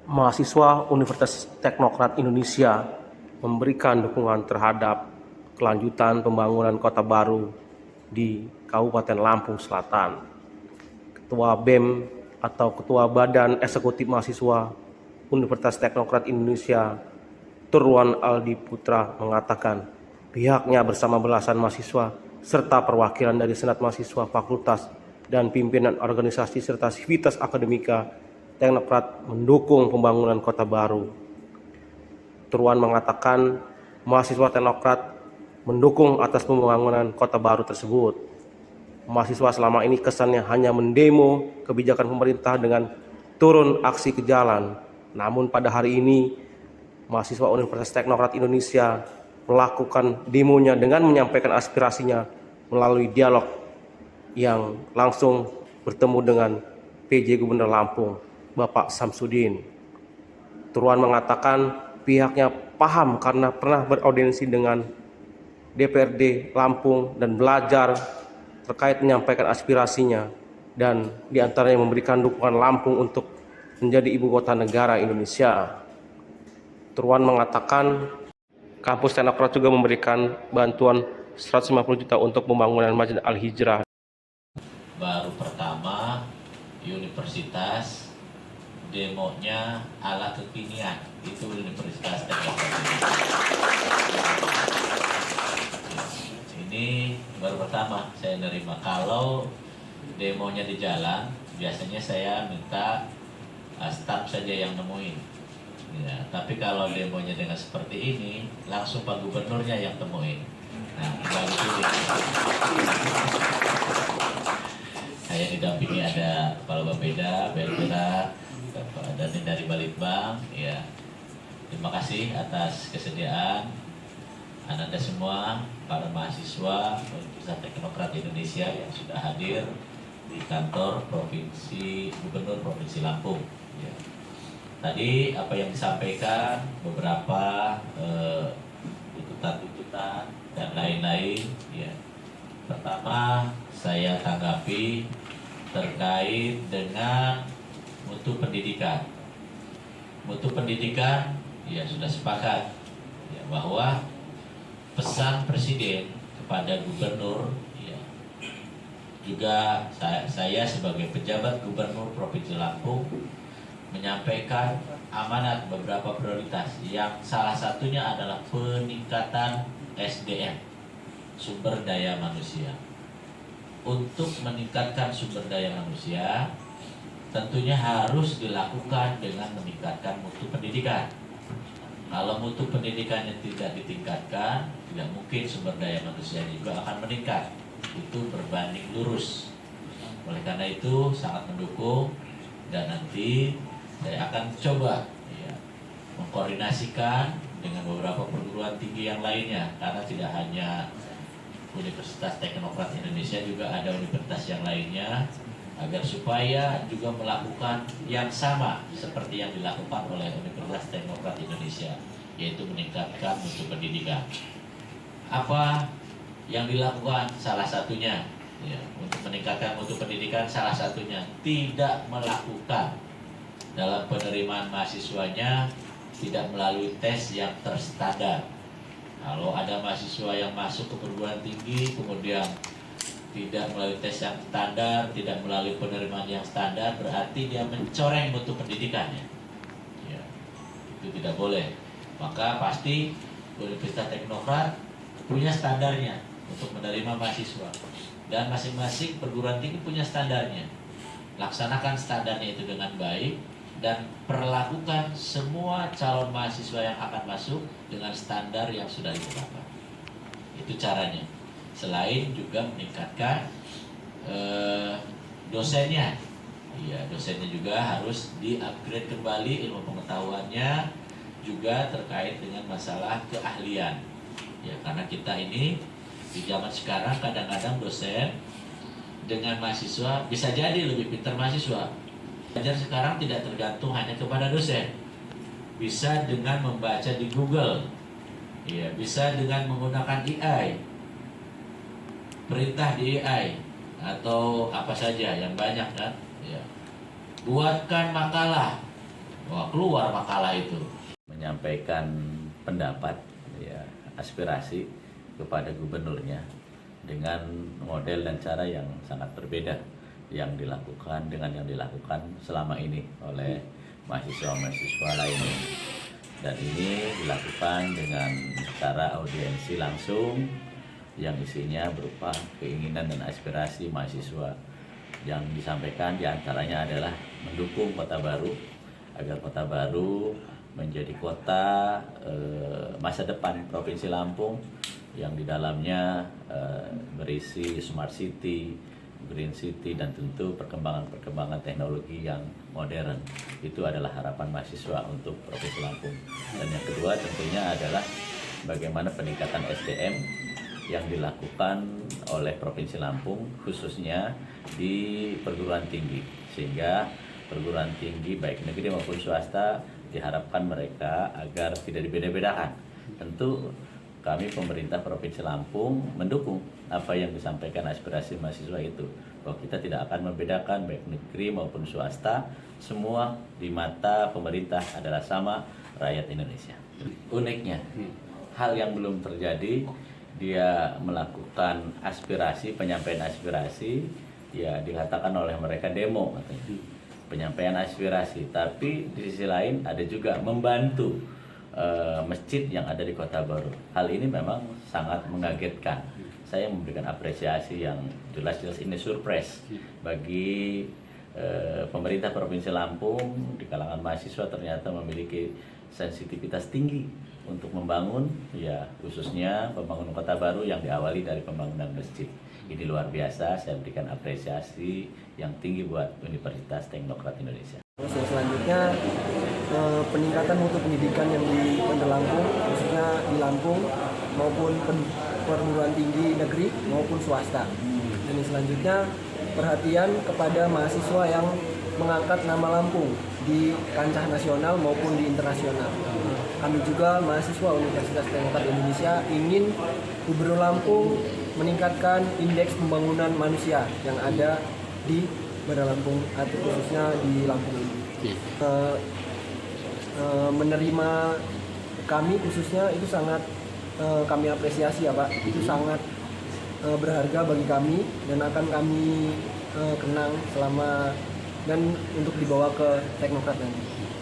Mahasiswa Universitas Teknokrat Indonesia memberikan dukungan terhadap kelanjutan pembangunan kota baru di Kabupaten Lampung Selatan. Ketua BEM atau Ketua Badan Eksekutif Mahasiswa Universitas Teknokrat Indonesia, Turwan Aldi Putra, mengatakan pihaknya bersama belasan mahasiswa serta perwakilan dari Senat Mahasiswa Fakultas dan pimpinan organisasi serta sivitas akademika Teknokrat mendukung pembangunan kota baru. Turwan mengatakan mahasiswa Teknokrat mendukung atas pembangunan kota baru tersebut. Mahasiswa selama ini kesannya hanya mendemo kebijakan pemerintah dengan turun aksi ke jalan. Namun pada hari ini mahasiswa Universitas Teknokrat Indonesia melakukan demonya dengan menyampaikan aspirasinya melalui dialog yang langsung bertemu dengan PJ Gubernur Lampung, Bapak Samsudin. Turwan mengatakan pihaknya paham karena pernah beraudiensi dengan DPRD Lampung dan belajar terkait menyampaikan aspirasinya, dan diantaranya memberikan dukungan Lampung untuk menjadi ibu kota negara Indonesia. Turwan mengatakan kampus Teknokrat juga memberikan bantuan 150 juta untuk pembangunan Masjid Al-Hijrah. Baru pertama universitas demonya ala kekinian, itu Universitas Teknokrat. Ini baru pertama saya nerima. Kalau demonya di jalan, biasanya saya minta staf saja yang nemuin. Ya, tapi kalau demonya dengan seperti ini, langsung Pak Gubernurnya yang temuin. Nah, bagus ini. Saya didampingi ada Kepala Bapeda, Belvira, dan dari Balitbang. Ya, terima kasih atas kesediaan Anda semua, para mahasiswa Universitas Teknokrat Indonesia yang sudah hadir di kantor Provinsi Gubernur Provinsi Lampung. Ya. Tadi apa yang disampaikan, beberapa tuntutan-tuntutan dan lain-lain. Ya. Pertama, saya tanggapi terkait dengan mutu pendidikan. Mutu pendidikan, ya sudah sepakat ya, bahwa pesan Presiden kepada Gubernur, ya, juga saya sebagai pejabat Gubernur Provinsi Lampung menyampaikan amanat beberapa prioritas yang salah satunya adalah peningkatan SDM, sumber daya manusia. Untuk meningkatkan sumber daya manusia tentunya harus dilakukan dengan meningkatkan mutu pendidikan. Kalau mutu pendidikannya tidak ditingkatkan, tidak mungkin sumber daya manusia juga akan meningkat. Itu berbanding lurus. Oleh karena itu sangat mendukung, dan nanti saya akan coba ya, mengkoordinasikan dengan beberapa perguruan tinggi yang lainnya, karena tidak hanya Universitas Teknokrat Indonesia, juga ada universitas yang lainnya, agar supaya juga melakukan yang sama seperti yang dilakukan oleh Universitas Teknokrat Indonesia, yaitu meningkatkan mutu pendidikan. Apa yang dilakukan? Salah satunya ya, untuk meningkatkan mutu pendidikan, salah satunya tidak melakukan dalam penerimaan mahasiswanya tidak melalui tes yang terstandar. Kalau ada mahasiswa yang masuk ke perguruan tinggi kemudian tidak melalui tes yang standar, tidak melalui penerimaan yang standar, berarti dia mencoreng mutu pendidikannya. Ya, itu tidak boleh. Maka pasti Universitas Teknokrat punya standarnya untuk menerima mahasiswa, dan masing-masing perguruan tinggi punya standarnya. Laksanakan standarnya itu dengan baik, dan perlakukan semua calon mahasiswa yang akan masuk dengan standar yang sudah ditetapkan. Itu caranya. Selain juga meningkatkan dosennya, ya, dosennya juga harus di-upgrade kembali ilmu pengetahuannya, juga terkait dengan masalah keahlian. Ya, karena kita ini di zaman sekarang kadang-kadang dosen dengan mahasiswa bisa jadi lebih pintar mahasiswa. Belajar sekarang tidak tergantung hanya kepada dosen, bisa dengan membaca di Google, ya, bisa dengan menggunakan AI, perintah di AI atau apa saja yang banyak kan, ya. Buatkan makalah, Wah, keluar makalah itu. Menyampaikan pendapat, ya, aspirasi kepada gubernurnya dengan model dan cara yang sangat berbeda yang dilakukan dengan yang dilakukan selama ini oleh mahasiswa-mahasiswa lainnya. Dan ini dilakukan dengan cara audiensi langsung yang isinya berupa keinginan dan aspirasi mahasiswa. Yang disampaikan diantaranya adalah mendukung Kota Baru agar Kota Baru menjadi kota masa depan Provinsi Lampung yang di dalamnya berisi smart city, green city, dan tentu perkembangan-perkembangan teknologi yang modern. Itu adalah harapan mahasiswa untuk Provinsi Lampung. Dan yang kedua tentunya adalah bagaimana peningkatan SDM yang dilakukan oleh Provinsi Lampung khususnya di perguruan tinggi, sehingga perguruan tinggi baik negeri maupun swasta diharapkan mereka agar tidak dibeda-bedakan. Tentu kami pemerintah Provinsi Lampung mendukung apa yang disampaikan aspirasi mahasiswa itu, bahwa kita tidak akan membedakan baik negeri maupun swasta, semua di mata pemerintah adalah sama, rakyat Indonesia. Uniknya, hal yang belum terjadi, dia melakukan aspirasi, penyampaian aspirasi, ya dikatakan oleh mereka demo katanya. Penyampaian aspirasi, tapi di sisi lain ada juga membantu masjid yang ada di Kota Baru. Hal ini memang sangat mengagetkan. Saya memberikan apresiasi yang jelas-jelas ini surprise bagi pemerintah Provinsi Lampung. Di kalangan mahasiswa ternyata memiliki sensitivitas tinggi untuk membangun, ya khususnya pembangunan Kota Baru yang diawali dari pembangunan masjid. Ini luar biasa, saya berikan apresiasi yang tinggi buat Universitas Teknokrat Indonesia. Selanjutnya peningkatan mutu pendidikan yang di Kota Lampung, khususnya di Lampung maupun perguruan tinggi negeri maupun swasta. Dan selanjutnya perhatian kepada mahasiswa yang mengangkat nama Lampung di kancah nasional maupun di internasional. Kami juga mahasiswa Universitas Teknokrat Indonesia ingin Gubernur Lampung meningkatkan indeks pembangunan manusia yang ada di Bandar Lampung atau khususnya di Lampung ini. Menerima kami khususnya itu sangat kami apresiasi ya Pak. Itu sangat berharga bagi kami dan akan kami kenang selama dan untuk dibawa ke Teknokrat nanti.